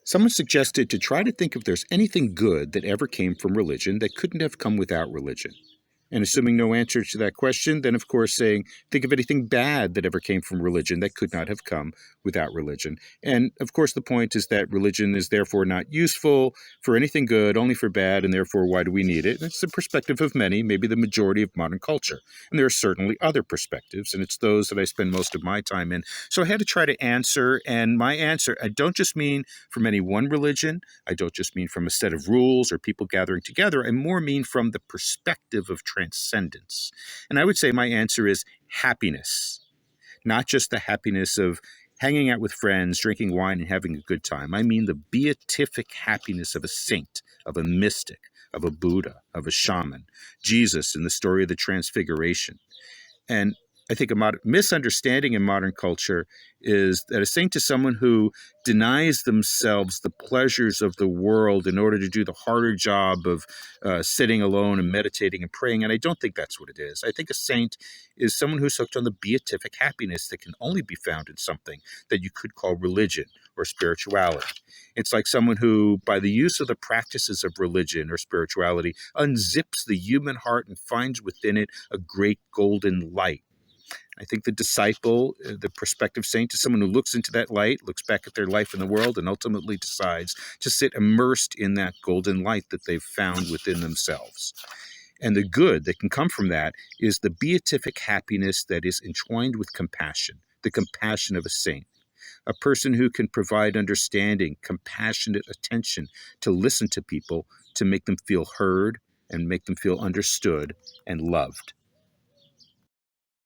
Someone suggested to try to think if there's anything good that ever came from religion that couldn't have come without religion. And assuming no answer to that question, then of course saying, think of anything bad that ever came from religion that could not have come without religion. And of course, the point is that religion is therefore not useful for anything good, only for bad, and therefore why do we need it? And it's the perspective of many, maybe the majority of modern culture. And there are certainly other perspectives, and it's those that I spend most of my time in. So I had to try to answer, and my answer, I don't just mean from any one religion, I don't just mean from a set of rules or people gathering together, I more mean from the perspective of transcendence. And I would say my answer is happiness, not just the happiness of hanging out with friends, drinking wine, and having a good time. I mean the beatific happiness of a saint, of a mystic, of a Buddha, of a shaman, Jesus in the story of the Transfiguration. And I think a misunderstanding in modern culture is that a saint is someone who denies themselves the pleasures of the world in order to do the harder job of sitting alone and meditating and praying. And I don't think that's what it is. I think a saint is someone who's hooked on the beatific happiness that can only be found in something that you could call religion or spirituality. It's like someone who, by the use of the practices of religion or spirituality, unzips the human heart and finds within it a great golden light. I think the disciple, the prospective saint, is someone who looks into that light, looks back at their life in the world, and ultimately decides to sit immersed in that golden light that they've found within themselves. And the good that can come from that is the beatific happiness that is entwined with compassion, the compassion of a saint. A person who can provide understanding, compassionate attention to listen to people, to make them feel heard and make them feel understood and loved.